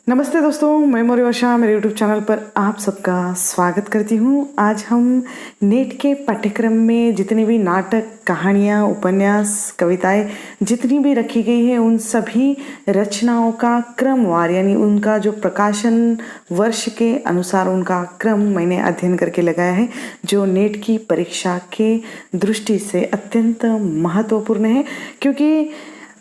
नमस्ते दोस्तों, मैं मौर्य वर्षा मेरे यूट्यूब चैनल पर आप सबका स्वागत करती हूँ। आज हम नेट के पाठ्यक्रम में जितने भी नाटक, कहानियाँ, उपन्यास, कविताएं जितनी भी रखी गई है उन सभी रचनाओं का क्रमवार यानी उनका जो प्रकाशन वर्ष के अनुसार उनका क्रम मैंने अध्ययन करके लगाया है, जो नेट की परीक्षा के दृष्टि से अत्यंत महत्वपूर्ण है। क्योंकि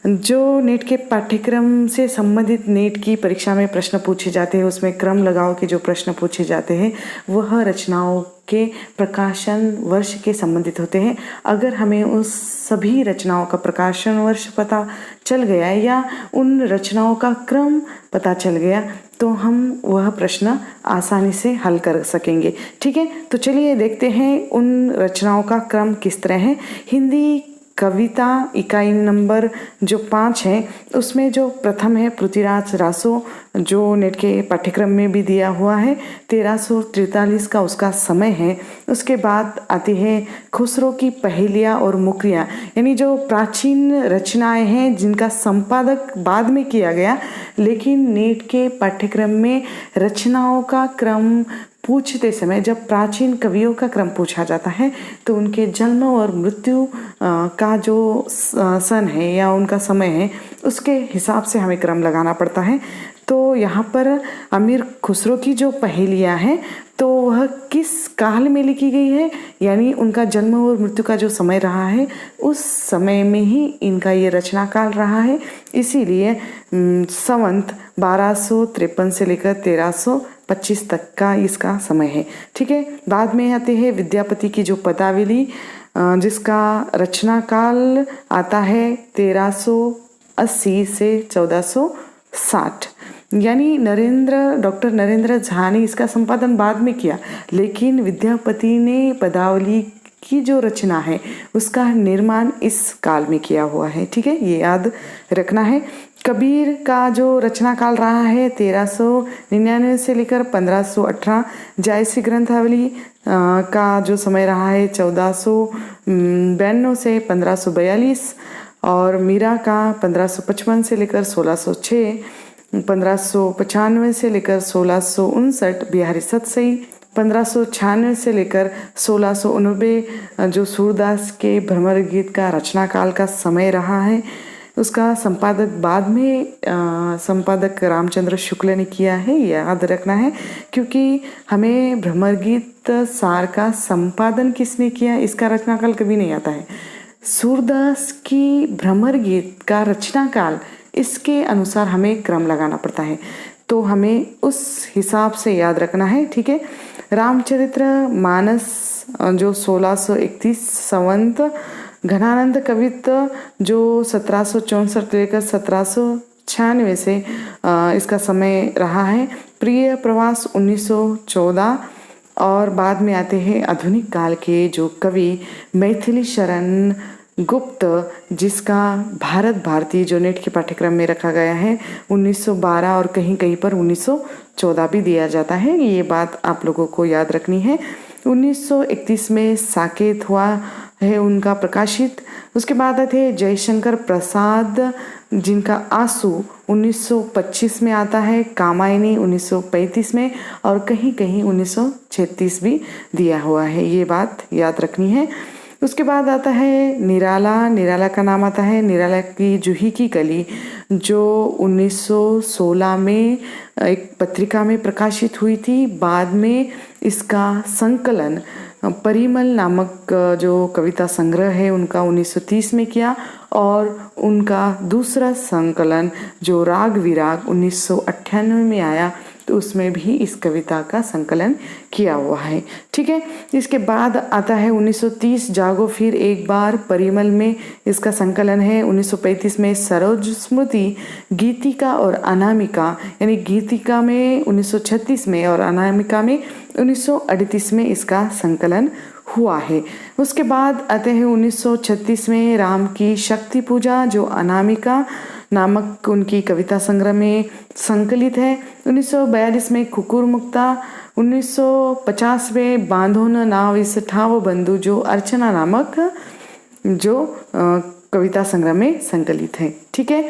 जो नेट के पाठ्यक्रम से संबंधित नेट की परीक्षा में प्रश्न पूछे जाते हैं, उसमें क्रम लगाओ के जो प्रश्न पूछे जाते हैं वह रचनाओं के प्रकाशन वर्ष के संबंधित होते हैं। अगर हमें उस सभी रचनाओं का प्रकाशन वर्ष पता चल गया या उन रचनाओं का क्रम पता चल गया तो हम वह प्रश्न आसानी से हल कर सकेंगे। ठीक है, तो चलिए देखते हैं उन रचनाओं का क्रम किस तरह है। हिंदी कविता इकाई नंबर जो 5 है उसमें जो प्रथम है पृथ्वीराज रासो, जो नेट के पाठ्यक्रम में भी दिया हुआ है। 1343 का उसका समय है। उसके बाद आती है खुसरो की पहेलियाँ और मुकरियाँ, यानी जो प्राचीन रचनाएं हैं जिनका संपादक बाद में किया गया, लेकिन नेट के पाठ्यक्रम में रचनाओं का क्रम पूछते समय जब प्राचीन कवियों का क्रम पूछा जाता है तो उनके जन्म और मृत्यु का जो सन है या उनका समय है उसके हिसाब से हमें क्रम लगाना पड़ता है। तो यहाँ पर अमीर खुसरो की जो पहेलियाँ हैं तो वह किस काल में लिखी गई है, यानी उनका जन्म और मृत्यु का जो समय रहा है उस समय में ही इनका ये रचना काल रहा है। इसीलिए संवत 1253 से लेकर 1325 तक का इसका समय है। ठीक है, बाद में आते हैं विद्यापति की जो पदावली, जिसका रचना काल आता है 1380 से 1460, यानी डॉक्टर नरेंद्र झा ने इसका संपादन बाद में किया, लेकिन विद्यापति ने पदावली की जो रचना है उसका निर्माण इस काल में किया हुआ है। ठीक है, ये याद रखना है। कबीर का जो रचना काल रहा है 1399 से लेकर 1518। जायसी ग्रंथावली का जो समय रहा है 1492 से 1542, और मीरा का 1555 से लेकर 1606, 1595 से लेकर 1659। बिहारी सतसई 1596 से लेकर 1689, जो सूरदास के भ्रमर गीत का रचना काल का समय रहा है। उसका संपादक बाद में संपादक रामचंद्र शुक्ल ने किया है, याद रखना है, क्योंकि हमें भ्रमर गीत सार का संपादन किसने किया इसका रचना काल कभी नहीं आता है। सूरदास की भ्रमर गीत का रचना काल, इसके अनुसार हमें क्रम लगाना पड़ता है, तो हमें उस हिसाब से याद रखना है। ठीक है, रामचरित्र मानस जो 1631 संवत, घनानंद कवित्व जो 1764 लेकर 1796 से इसका समय रहा है। प्रिय प्रवास 1914, और बाद में आते हैं आधुनिक काल के जो कवि मैथिली शरण गुप्त, जिसका भारत भारती जो नेट के पाठ्यक्रम में रखा गया है 1912 और कहीं कहीं पर 1914 भी दिया जाता है। ये बात आप लोगों को याद रखनी है। 1931 में साकेत हुआ है उनका प्रकाशित। उसके बाद आते जयशंकर प्रसाद, जिनका आंसू 1925 में आता है, कामायनी 1935 में, और कहीं कहीं 1936 भी दिया हुआ है। ये बात याद रखनी है। उसके बाद आता है निराला का नाम आता है निराला की जूही की कली, जो 1916 में एक पत्रिका में प्रकाशित हुई थी। बाद में इसका संकलन परिमल नामक जो कविता संग्रह है उनका 1930 में किया, और उनका दूसरा संकलन जो राग विराग 1998 में आया, तो उसमें भी इस कविता का संकलन किया हुआ है। ठीक है, इसके बाद आता है 1930 जागो फिर एक बार, परिमल में इसका संकलन है। 1935 में सरोज स्मृति, गीतिका और अनामिका, यानी गीतिका में 1936 में और अनामिका में 1938 में इसका संकलन हुआ है। उसके बाद आते हैं 1936 में राम की शक्ति पूजा, जो अनामिका नामक उनकी कविता संग्रह में संकलित है। 1942 में कुकुर मुक्ता, 1950 में बांधो न नाव इस ठाव बंधु, जो अर्चना नामक जो कविता संग्रह में संकलित है। ठीक है,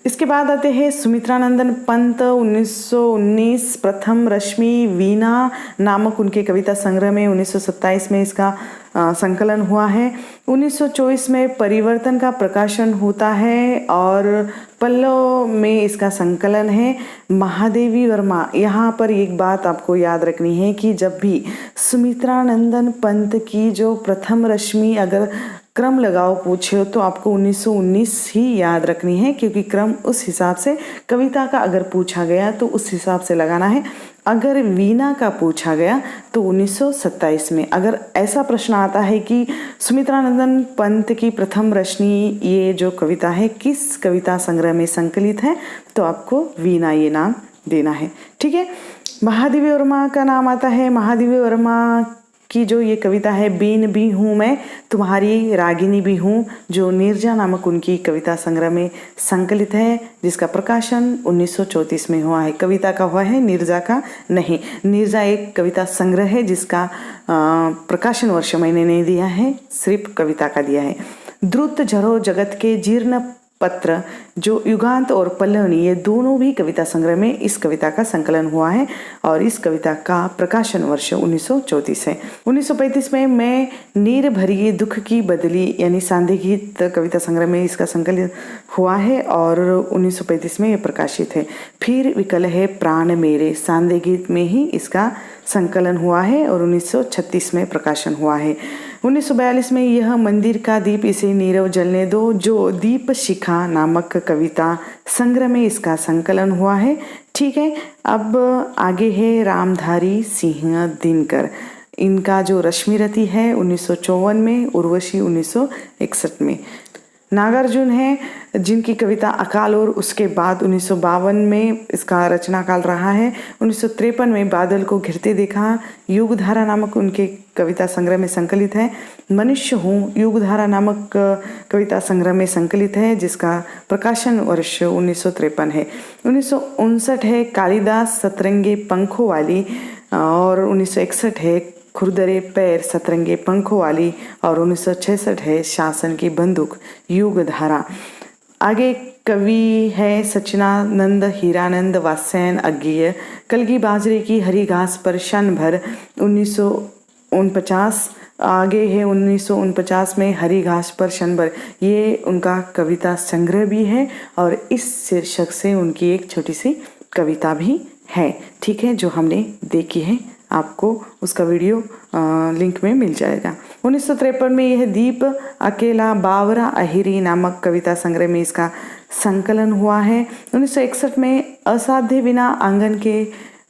इसके बाद आते हैं सुमित्रानंदन पंत 1919 प्रथम रश्मि वीणा नामक उनके कविता संग्रह में 1927 में इसका संकलन हुआ है। 1924 में परिवर्तन का प्रकाशन होता है और पल्लव में इसका संकलन है। महादेवी वर्मा, यहाँ पर एक बात आपको याद रखनी है कि जब भी सुमित्रानंदन पंत की जो प्रथम रश्मि अगर क्रम लगाओ पूछे तो आपको 1919 ही याद रखनी है, क्योंकि क्रम उस हिसाब से कविता का अगर पूछा गया तो उस हिसाब से लगाना है। अगर वीणा का पूछा गया तो 1927 में। अगर ऐसा प्रश्न आता है कि सुमित्रानंदन पंत की प्रथम रश्मि ये जो कविता है किस कविता संग्रह में संकलित है, तो आपको वीणा ये नाम देना है। ठीक है। महादेवी वर्मा का नाम आता है। महादेवी वर्मा की जो ये कविता है बीन भी हूँ मैं तुम्हारी रागिनी भी हूँ, जो नीरजा नामक उनकी कविता संग्रह में संकलित है, जिसका प्रकाशन 1934 में हुआ है। कविता का हुआ है, नीरजा का नहीं। नीरजा एक कविता संग्रह है जिसका प्रकाशन वर्ष मैंने नहीं दिया है, सिर्फ कविता का दिया है। द्रुत झरो जगत के जीर्ण पत्र जो युगांत और पल्लवनी ये दोनों भी कविता संग्रह में इस कविता का संकलन हुआ है और इस कविता का प्रकाशन वर्ष 1934 है। 1935 में मैं नीर भरी दुख की बदली यानी सांध्य गीत कविता संग्रह में इसका संकलन हुआ है और 1935 में ये प्रकाशित है। फिर विकल है प्राण मेरे सांध्य गीत में ही इसका संकलन हुआ है और 1936 में प्रकाशन हुआ है। 1942 में यह मंदिर का दीप इसे नीरव जलने दो जो दीप शिखा नामक कविता संग्रह में इसका संकलन हुआ है। ठीक है। अब आगे है रामधारी सिंह दिनकर। इनका जो रश्मिरति है 1954 में, उर्वशी 1961 में। नागार्जुन है जिनकी कविता अकाल और उसके बाद 1952 में इसका रचना काल रहा है। 1953 में बादल को घिरते देखा युगधारा नामक उनके कविता संग्रह में संकलित है। मनुष्य हूँ युगधारा नामक कविता संग्रह में संकलित है, जिसका प्रकाशन वर्ष 1953 है। 1959 है कालिदास सतरंगे पंखों वाली और 1961 है खुरदरे पैर सतरंगे पंखों वाली और 1966 है शासन की बंदूक युगधारा। आगे कवि है सच्चिदानंद हीरानंद वात्स्यायन अज्ञेय। कलगी बाजरे की हरी घास पर क्षण भर 1949। आगे है 1949 में हरी घास पर क्षण भर, ये उनका कविता संग्रह भी है और इस शीर्षक से उनकी एक छोटी सी कविता भी है। ठीक है, जो हमने देखी है आपको उसका वीडियो लिंक में मिल जाएगा। 1953 में यह दीप अकेला बावरा अहिरी नामक कविता संग्रह में इसका संकलन हुआ है। 1961 में असाध्य बिना आंगन के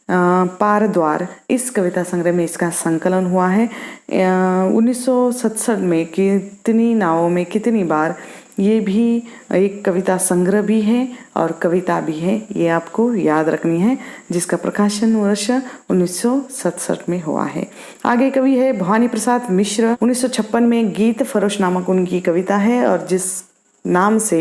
पार द्वार इस कविता संग्रह में इसका संकलन हुआ है। 1967 में कितनी नावों में कितनी बार, ये भी एक कविता संग्रह भी है और कविता भी है, ये आपको याद रखनी है, जिसका प्रकाशन वर्ष 1967 में हुआ है। आगे कवि है भवानी प्रसाद मिश्र। 1956 में गीत फरोश नामक उनकी कविता है और जिस नाम से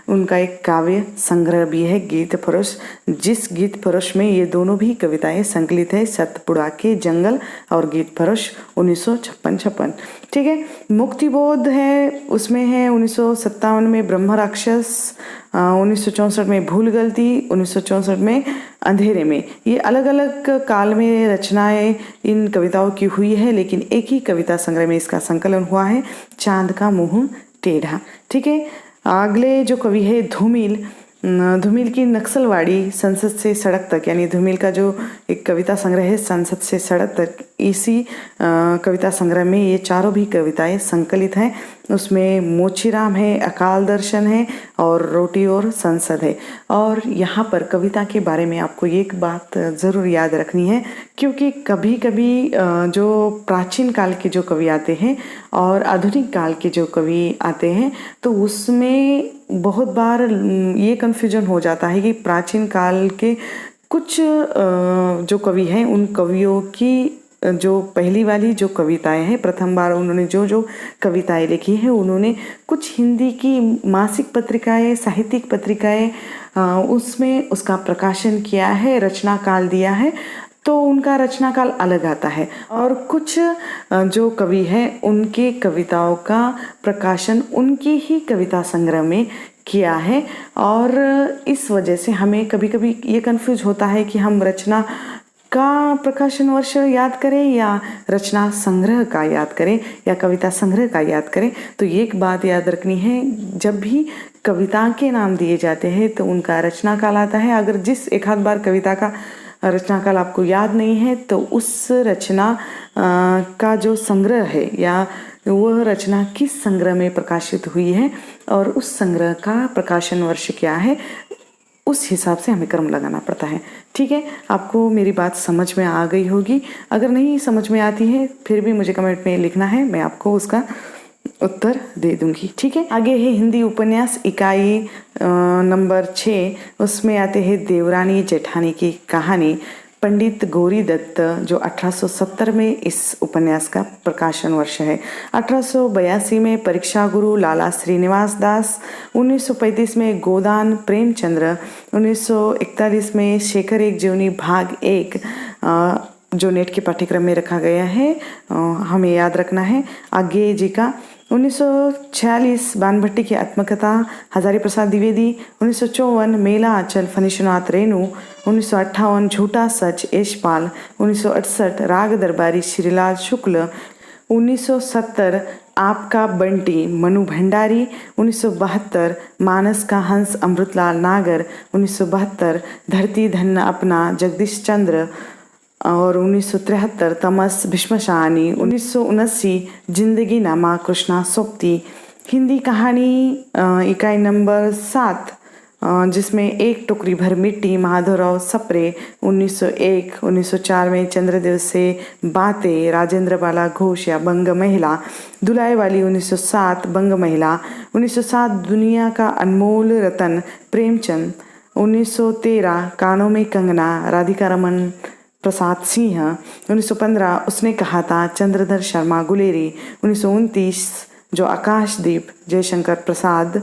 उनका एक काव्य संग्रह भी है गीत फरोश, जिस गीत फरोश में ये दोनों भी कविताएं संकलित है, सतपुड़ा के जंगल और गीत फरोश 1956। ठीक है। मुक्तिबोध है, उसमें है 1957 में ब्रह्म राक्षस, 1964 में भूल गलती, 1964 में अंधेरे में। ये अलग अलग काल में रचनाएं इन कविताओं की हुई है, लेकिन एक ही कविता संग्रह में इसका संकलन हुआ है, चांद का मुंह टेढ़ा। ठीक है। अगले जो कवि है धूमिल। धूमिल की नक्सलवाड़ी संसद से सड़क तक, यानी धूमिल का जो एक कविता संग्रह है संसद से सड़क तक, इसी कविता संग्रह में ये चारों भी कविताएं संकलित हैं। उसमें मोचीराम है, अकाल दर्शन है और रोटी और संसद है। और यहाँ पर कविता के बारे में आपको एक बात ज़रूर याद रखनी है, क्योंकि कभी कभी जो प्राचीन काल के जो कवि आते हैं और आधुनिक काल के जो कवि आते हैं तो उसमें बहुत बार ये कन्फ्यूजन हो जाता है कि प्राचीन काल के कुछ जो कवि हैं उन कवियों की जो पहली वाली जो कविताएं हैं, प्रथम बार उन्होंने जो कविताएं लिखी हैं, उन्होंने कुछ हिंदी की मासिक पत्रिकाएं, साहित्यिक पत्रिकाएं उसमें उसका प्रकाशन किया है, रचना काल दिया है, तो उनका रचना काल अलग आता है। और कुछ जो कवि हैं उनके कविताओं का प्रकाशन उनकी ही कविता संग्रह में किया है। और इस वजह से हमें कभी कभी ये कंफ्यूज होता है कि हम रचना का प्रकाशन वर्ष याद करें या रचना संग्रह का याद करें या कविता संग्रह का याद करें। तो एक बात याद रखनी है, जब भी कविता के नाम दिए जाते हैं तो उनका रचना काल आता है। अगर जिस एक आध बार कविता का रचना काल आपको याद नहीं है तो उस रचना का जो संग्रह है या वह रचना किस संग्रह में प्रकाशित हुई है और उस संग्रह का प्रकाशन वर्ष क्या है, उस हिसाब से हमें क्रम लगाना पड़ता है। ठीक है, आपको मेरी बात समझ में आ गई होगी। अगर नहीं समझ में आती है फिर भी मुझे कमेंट में लिखना है, मैं आपको उसका उत्तर दे दूंगी। ठीक है, आगे है हिंदी उपन्यास इकाई नंबर 6। उसमें आते हैं देवरानी जेठानी की कहानी। पंडित गौरी दत्त जो 1870 में इस उपन्यास का प्रकाशन वर्ष है। 1882 में परीक्षा गुरु लाला श्रीनिवास दास, 1935 में गोदान प्रेमचंद्र, 1941 में शेखर एक जीवनी भाग 1 जो नेट के पाठ्यक्रम में रखा गया है, हमें याद रखना है। आगे जी का 1946 बानभट्टी की आत्मकथा हजारी प्रसाद द्विवेदी, 1954 मेला आंचल फणीश्वरनाथ रेणु, 1958 झूठा सच यशपाल, 1968 राग दरबारी श्रीलाल शुक्ल, 1970 आपका बंटी मनु भंडारी, 1972 मानस का हंस अमृतलाल नागर, 1972 धरती धन्य अपना जगदीश चंद्र और 1973 तमस भीष्म शाहनी, 1979 जिंदगी नामा कृष्णा सोप्ती। हिंदी कहानी इकाई नंबर 7 जिसमें एक टोकरी भर मिट्टी माधवराव सप्रे, 1901, 1904 में चंद्रदेव से बातें राजेंद्र बाला घोष या बंग महिला, दुलाए वाली 1907 बंग महिला, 1907 दुनिया का अनमोल रतन प्रेमचंद, 1913 कानों में कंगना राधिका रमन प्रसाद सिंह, 1915 उसने कहा था चंद्रधर शर्मा गुलेरी, 1929 जो आकाशदीप जयशंकर प्रसाद,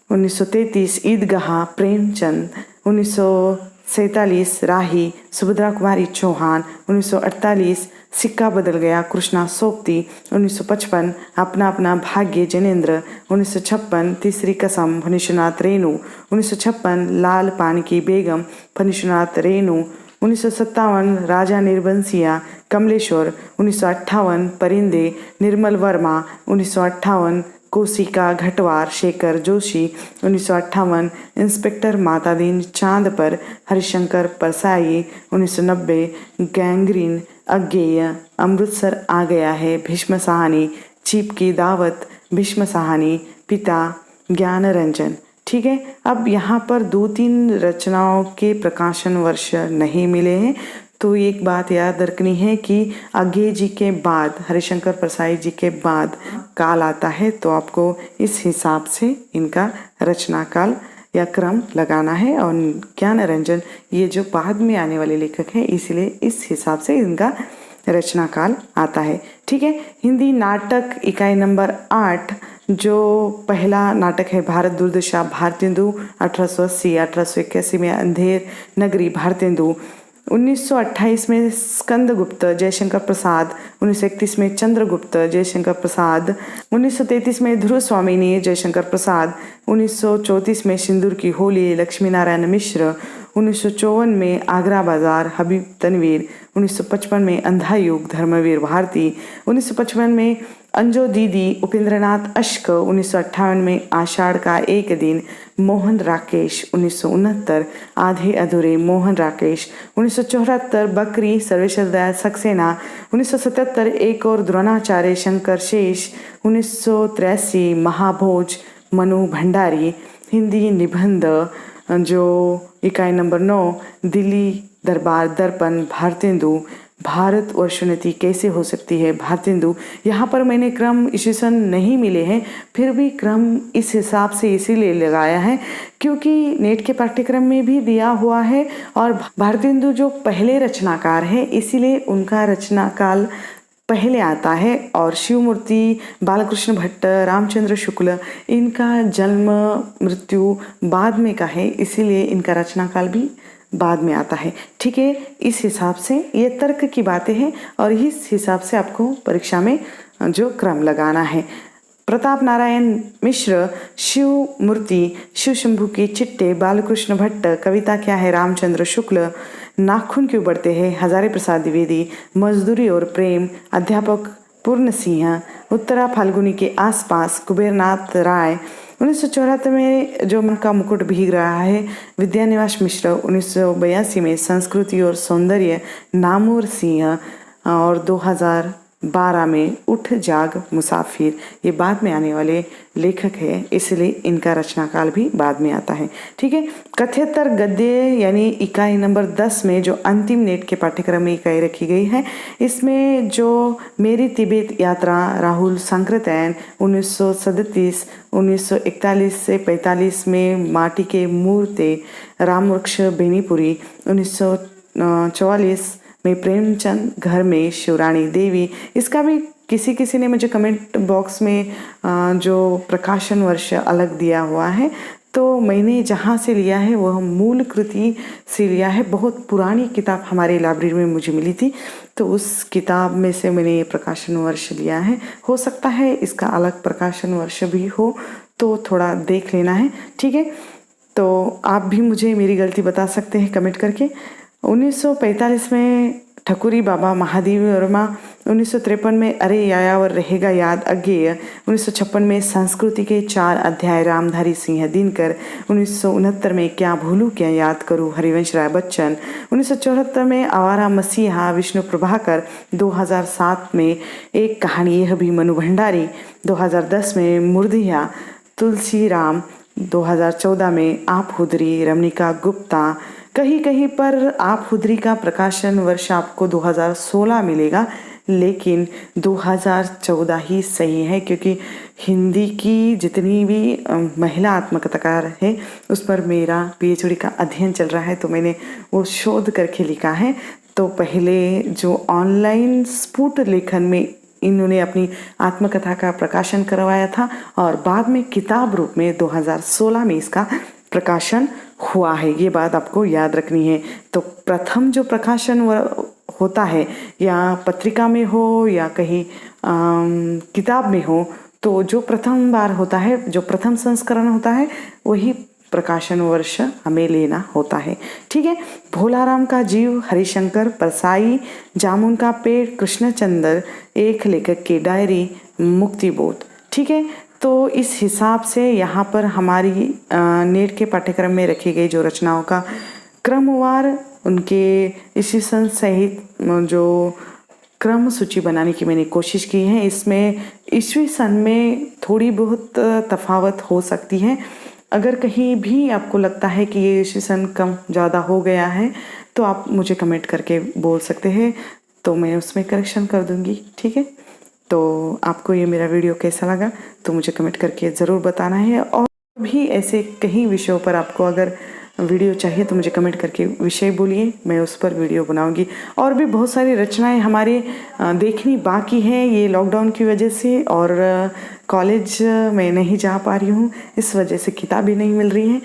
1933 ईदगाह प्रेमचंद, 1947 राही सुभद्रा कुमारी चौहान, 1948 सिक्का बदल गया कृष्णा सोप्ती, 1955 अपना अपना भाग्य जैनेन्द्र, 1956 तीसरी कसम फणीश्वरनाथ रेणु, 1956 लाल पान की बेगम फणीश्वरनाथ रेणु, 1957 राजा निर्बंसिया कमलेश्वर, 1958 परिंदे निर्मल वर्मा, 1958 कोशिका घटवार शेखर जोशी, 1958 इंस्पेक्टर मातादीन चांद पर हरिशंकर परसाई, 1990 गैंग्रीन अज्ञेय अमृतसर आ गया है भीष्म साहनी, चीप की दावत भीष्म साहनी, पिता ज्ञान रंजन। ठीक है, अब यहाँ पर 2-3 रचनाओं के प्रकाशन वर्ष नहीं मिले हैं, तो एक बात याद रखनी है कि आगे जी के बाद हरिशंकर परसाई जी के बाद काल आता है, तो आपको इस हिसाब से इनका रचना काल या क्रम लगाना है। और ज्ञान रंजन ये जो बाद में आने वाले लेखक हैं, इसलिए इस हिसाब से इनका रचना काल आता है। ठीक है, हिंदी नाटक इकाई नंबर 8 जो पहला नाटक है भारत दुर्दशा भारतेंदु, 1880, 1881 में अंधेर नगरी भारतेंदु, 1928 में स्कंदगुप्त जयशंकर प्रसाद, 1931 में चंद्रगुप्त जयशंकर प्रसाद, 1933 में ध्रुव स्वामिनी जयशंकर प्रसाद, 1934 में सिंदूर की होली लक्ष्मी नारायण मिश्र, 1954 में आगरा बाजार हबीब तनवीर, 1955 में अंधा युग धर्मवीर भारती, 1955 में अंजो दीदी उपेंद्रनाथ अश्क, 1958 में आषाढ़ का एक दिन मोहन राकेश, 1969 आधे अधूरे मोहन राकेश, 1974 बकरी सर्वेश्वर दयाल सक्सेना, 1977 एक और द्रोणाचार्य शंकर शेष, 1983 महाभोज मनु भंडारी। हिंदी निबंध जो इकाई नंबर 9 दिल्ली दरबार दर्पण भारतेंदु, भारत और सुनीति कैसे हो सकती है भारतेंदु। यहाँ पर मैंने क्रम ईस्वीसन नहीं मिले हैं, फिर भी क्रम इस हिसाब से इसीलिए लगाया है क्योंकि नेट के पाठ्यक्रम में भी दिया हुआ है और भारतेंदु जो पहले रचनाकार है इसीलिए उनका रचना काल पहले आता है और शिवमूर्ति बालकृष्ण भट्ट रामचंद्र शुक्ल इनका जन्म मृत्यु बाद में का है, इसीलिए इनका रचना काल भी बाद में आता है। ठीक है, इस हिसाब से ये तर्क की बातें हैं और इस हिसाब से आपको परीक्षा में जो क्रम लगाना है। प्रताप नारायण मिश्र, शिव मूर्ति, शिव शंभू के चिट्टे, बालकृष्ण भट्ट, कविता क्या है रामचंद्र शुक्ल, नाखून क्यों बढ़ते हैं हजारी प्रसाद द्विवेदी, मजदूरी और प्रेम अध्यापक पूर्ण सिंह, उत्तरा फाल्गुनी के आसपास कुबेरनाथ राय, 1974 में जो मन का मुकुट भीग रहा है विद्यानिवास मिश्र, 1982 में संस्कृति और सौंदर्य नामूर सिंह, और 2012 में उठ जाग मुसाफिर। ये बाद में आने वाले लेखक हैं, इसलिए इनका रचना काल भी बाद में आता है। ठीक है, कथ्यतर गद्य यानी इकाई नंबर 10 में जो अंतिम नेट के पाठ्यक्रम में इकाई रखी गई है, इसमें जो मेरी तिब्बत यात्रा राहुल सांकृत्यायन 1937, 1941 से 45 में माटी के मूर्ते रामवृक्ष बेनीपुरी, 1944 में प्रेमचंद घर में शिवरानी देवी, इसका भी किसी ने मुझे कमेंट बॉक्स में जो प्रकाशन वर्ष अलग दिया हुआ है, तो मैंने जहाँ से लिया है वह मूल कृति से लिया है। बहुत पुरानी किताब हमारे लाइब्रेरी में मुझे मिली थी, तो उस किताब में से मैंने ये प्रकाशन वर्ष लिया है। हो सकता है इसका अलग प्रकाशन वर्ष भी हो, तो थोड़ा देख लेना है। ठीक है, तो आप भी मुझे मेरी गलती बता सकते हैं कमेंट करके। 1945 में ठकुरी बाबा महादेव वर्मा, 1953 में अरे यायावर रहेगा याद अज्ञेय, 1956 में संस्कृति के 4 अध्याय रामधारी सिंह दिनकर, 1969 में क्या भूलूं क्या याद करूं हरिवंश राय बच्चन, 1974 में आवारा मसीहा विष्णु प्रभाकर, 2007 में एक कहानी यह भी मनु भंडारी, 2010 में मुर्दिया तुलसी राम, 2014 में आप हुदरी रमणिका गुप्ता। कहीं कहीं पर आप हुदरी का प्रकाशन वर्ष आपको 2016 मिलेगा, लेकिन 2014 ही सही है, क्योंकि हिंदी की जितनी भी महिला आत्मकथाकार है उस पर मेरा पीएचडी का अध्ययन चल रहा है, तो मैंने वो शोध करके लिखा है। तो पहले जो ऑनलाइन स्फुट लेखन में इन्होंने अपनी आत्मकथा का प्रकाशन करवाया था, और बाद में किताब रूप में 2016 में इसका प्रकाशन हुआ है। ये बात आपको याद रखनी है। तो प्रथम जो प्रकाशन होता है, या पत्रिका में हो या कहीं किताब में हो, तो जो प्रथम बार होता है, जो प्रथम संस्करण होता है, वही प्रकाशन वर्ष हमें लेना होता है। ठीक है, भोलाराम का जीव, हरिशंकर परसाई, जामुन का पेड़, कृष्णचंद्र, एक लेखक की डायरी, मुक्तिबोध। ठीक है, तो इस हिसाब से यहाँ पर हमारी नेट के पाठ्यक्रम में रखी गई जो रचनाओं का क्रमवार उनके ईस्वी सन सहित जो क्रम सूची बनाने की मैंने कोशिश की है। इसमें ईस्वी सन में थोड़ी बहुत तफावत हो सकती है। अगर कहीं भी आपको लगता है कि ये ईस्वी सन कम ज़्यादा हो गया है, तो आप मुझे कमेंट करके बोल सकते हैं, तो मैं उसमें करेक्शन कर दूंगी। ठीक है, तो आपको ये मेरा वीडियो कैसा लगा तो मुझे कमेंट करके ज़रूर बताना है। और भी ऐसे कई विषयों पर आपको अगर वीडियो चाहिए तो मुझे कमेंट करके विषय बोलिए, मैं उस पर वीडियो बनाऊंगी। और भी बहुत सारी रचनाएं हमारे देखनी बाकी हैं, ये लॉकडाउन की वजह से, और कॉलेज में नहीं जा पा रही हूँ, इस वजह से किताबें नहीं मिल रही हैं,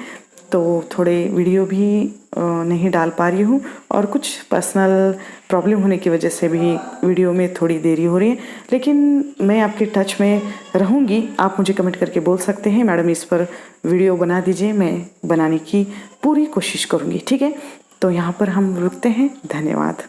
तो थोड़े वीडियो भी नहीं डाल पा रही हूँ, और कुछ पर्सनल प्रॉब्लम होने की वजह से भी वीडियो में थोड़ी देरी हो रही है। लेकिन मैं आपके टच में रहूँगी, आप मुझे कमेंट करके बोल सकते हैं मैडम इस पर वीडियो बना दीजिए, मैं बनाने की पूरी कोशिश करूँगी। ठीक है, तो यहाँ पर हम रुकते हैं। धन्यवाद।